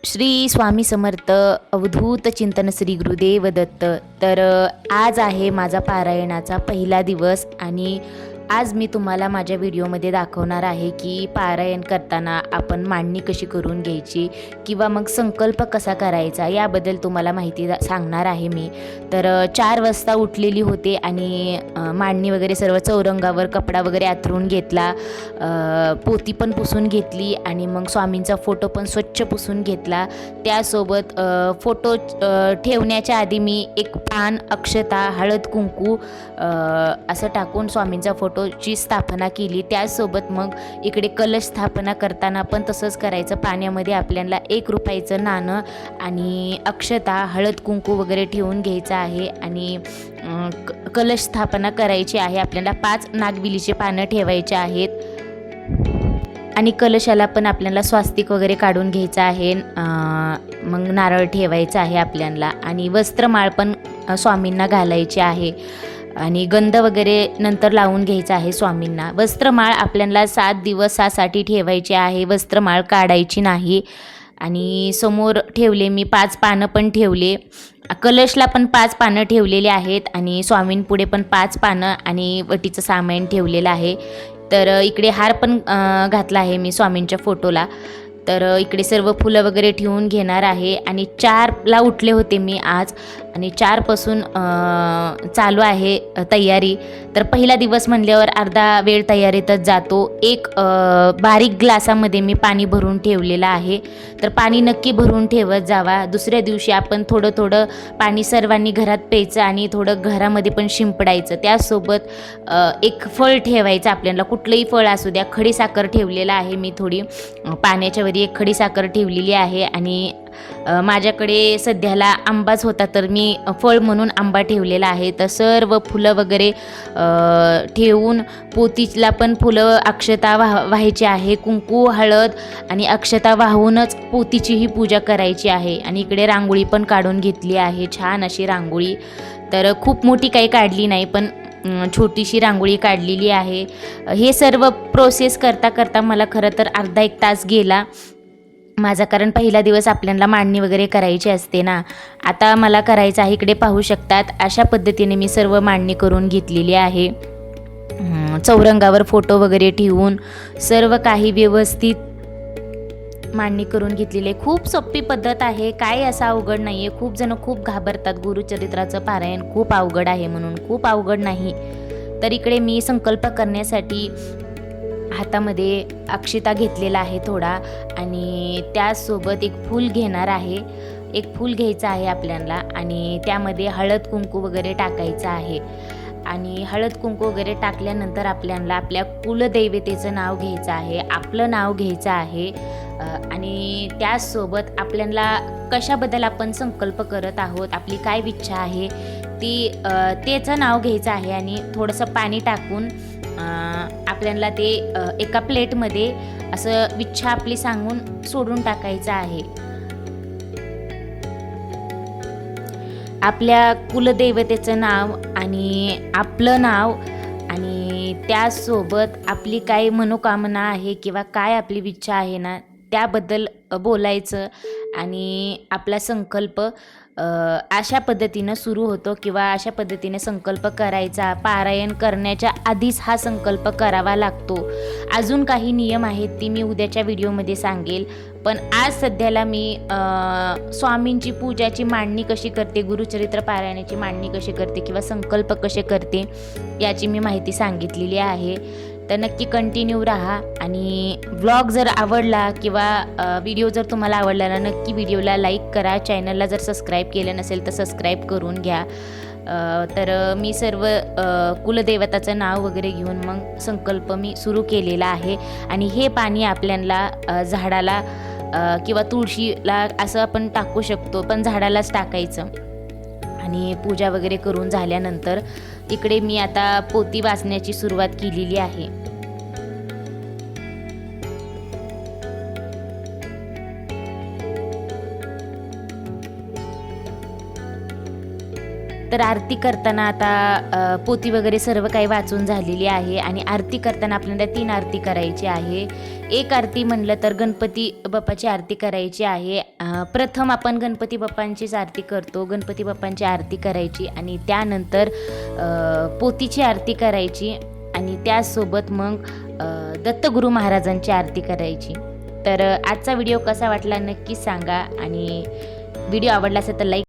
श्री स्वामी समर्थ अवधूत चिंतन श्री गुरुदेव दत्त. तर आज आहे माझा पारायणाचा पहिला दिवस आणि आज मी तुम्हाला माझ्या व्हिडिओमध्ये दाखवणार आहे की पारायण करताना आपण मांडणी कशी करून घ्यायची किंवा मग संकल्प कसा करायचा याबद्दल तुम्हाला माहिती सांगणार आहे मी. तर 4 वाजता उठलेली होते आणि मांडणी वगैरे सर्व चौरंगावर कपडा वगैरे आथरून घेतला, पोती पण पुसून घेतली आणि मग स्वामींचा फोटो पण स्वच्छ पुसून घेतला. त्यासोबत फोटो ठेवण्याच्या आधी मी एक पान, अक्षता, हळद कुंकू असं टाकून स्वामींचा फोटोची स्थापना केली. त्यासोबत मग इकडे कलश स्थापना करताना पण तसंच करायचं. पाण्यामध्ये आपल्याला 1 रुपयाचं नाणं आणि अक्षता, हळद कुंकू वगैरे ठेवून घ्यायचं आहे आणि कलश स्थापना करायची आहे. आपल्याला 5 नागविलीचे पानं ठेवायचे आहेत आणि कलशाला पण आपल्याला स्वास्तिक वगैरे काढून घ्यायचं आहे. मग नारळ ठेवायचा आहे आपल्याला आणि वस्त्रमाळ पण स्वामींना घालायची आहे आणि गंध वगैरे नंतर लावून घ्यायचा आहे स्वामींना. वस्त्रमाळ आपल्याला 7 दिवसासाठी ठेवायची आहे, वस्त्रमाळ काढायची नाही. आणि समोर ठेवले मी 5 पानं पण ठेवले, कलशला पण 5 पानं ठेवलेले आहेत आणि स्वामींपुढे पण 5 पानं आणि वटीचं सामान ठेवलेलं आहे. तर इकडे हार पण घातला आहे मी स्वामींच्या फोटोला. तर इकडे सर्व फुलं वगैरे ठेवून घेणार आहे आणि 4ला उठले होते मी आज आणि 4पासून चालू आहे तयारी. तर पहिला दिवस म्हणल्यावर अर्धा वेळ तयारीतच जातो. एक बारीक ग्लासामध्ये मी पाणी भरून ठेवलेलं आहे, तर पाणी नक्की भरून ठेवत जावा. दुसऱ्या दिवशी आपण थोडं थोडं पाणी सर्वांनी घरात प्यायचं आणि थोडं घरामध्ये पण शिंपडायचं. त्यासोबत एक फळ ठेवायचं आपल्याला, कुठलंही फळ असू द्या. खडीसाखर ठेवलेलं आहे मी, थोडी पाण्याच्या वरी एक खडीसाखर ठेवलेली आहे आणि माझ्याकडे सध्याला आंबाच होता तर मी फळ म्हणून आंबा ठेवलेला आहे. तर सर्व फुलं वगैरे ठेवून पोतीला पण फुलं, अक्षता वाहायची आहे. कुंकू, हळद आणि अक्षता वाहूनच पोतीचीही पूजा करायची आहे. आणि इकडे रांगोळी पण काढून घेतली आहे, छान अशी रांगोळी. तर खूप मोठी काही काढली नाही पण छोटीशी रांगोळी काढलेली आहे. हे सर्व प्रोसेस करता करता मला खरं तर अर्धा 1 तास गेला माझा, कारण पहिला दिवस आपल्याला मांडणी वगैरे करायची असते ना. आता मला करायचं आहे, इकडे पाहू शकतात अशा पद्धतीने मी सर्व मांडणी करून घेतलेली आहे. चौरंगावर फोटो वगैरे ठेवून सर्व काही व्यवस्थित मांडणी करून घेतलेली आहे. खूप सोपी पद्धत आहे, काय असं अवघड नाही आहे. खूप जण खूप घाबरतात गुरुचरित्राचं पारायण खूप अवघड आहे म्हणून, खूप अवघड नाही. तर इकडे मी संकल्प करण्यासाठी हातामध्ये अक्षता घेतलेला आहे थोडा आणि त्यासोबत एक फूल घेणार आहे. एक फूल घ्यायचं आहे आपल्याला आणि त्यामध्ये हळद कुंकू वगैरे टाकायचं आहे. आणि हळद कुंकू वगैरे टाकल्यानंतर आपल्याला आपल्या कुलदैवतेचं नाव घ्यायचं आहे, आपलं नाव घ्यायचं आहे आणि त्याचसोबत आपल्याला कशाबद्दल आपण संकल्प करत आहोत, आपली काय इच्छा आहे त्याचं नाव घ्यायचं आहे आणि थोडंसं पाणी टाकून आपल्याला ते एका प्लेटमध्ये असं इच्छा आपली सांगून सोडून टाकायचं आहे. आपल्या कुलदैवतेचं नाव आणि आपलं नाव आणि त्यासोबत आपली काय मनोकामना आहे किंवा काय आपली इच्छा आहे ना त्याबद्दल बोलायचं आणि आपला संकल्प अशा पद्धतीनं सुरू होतो किंवा अशा पद्धतीने संकल्प करायचा. पारायण करण्याच्या आधीच हा संकल्प करावा लागतो. अजून काही नियम आहेत ती मी उद्याच्या व्हिडिओमध्ये सांगेल, पण आज सध्याला मी स्वामींची पूजाची मांडणी कशी करते, गुरुचरित्र पारायणाची मांडणी कशी करते किंवा संकल्प कसे करते याची मी माहिती सांगितलेली आहे. तर नक्की कंटिन्यू राहा आणि व्लॉग जर आवडला किंवा व्हिडिओ जर तुम्हाला आवडला ना नक्की व्हिडिओला लाईक करा. चॅनलला जर सबस्क्राईब केलं नसेल तर सबस्क्राईब करून घ्या. तर मी सर्व कुलदेवताचं नाव वगैरे घेऊन मग संकल्प मी सुरू केलेला आहे. आणि हे पाणी आपल्याला झाडाला किंवा तुळशीला असं आपण टाकू शकतो, पण झाडालाच टाकायचं. आणि पूजा वगैरे करून झाल्यानंतर इकडे मी आता पोती वाचण्याची सुरुवात केलेली आहे. तर आरती करताना आता पोथी वगैरे सर्व काही वाचून झालेली आहे आणि आरती करताना आपल्याला 3 आरती करायची आहे. एक आरती म्हणलं तर गणपती बाप्पाची आरती करायची आहे. प्रथम आपण गणपती बाप्पांचीच आरती करतो. गणपती बाप्पांची आरती करायची आणि त्यानंतर पोथीची आरती करायची आणि त्यासोबत मग दत्तगुरू महाराजांची आरती करायची. तर आजचा व्हिडिओ कसा वाटला नक्की सांगा आणि व्हिडिओ आवडला असेल तर लाईक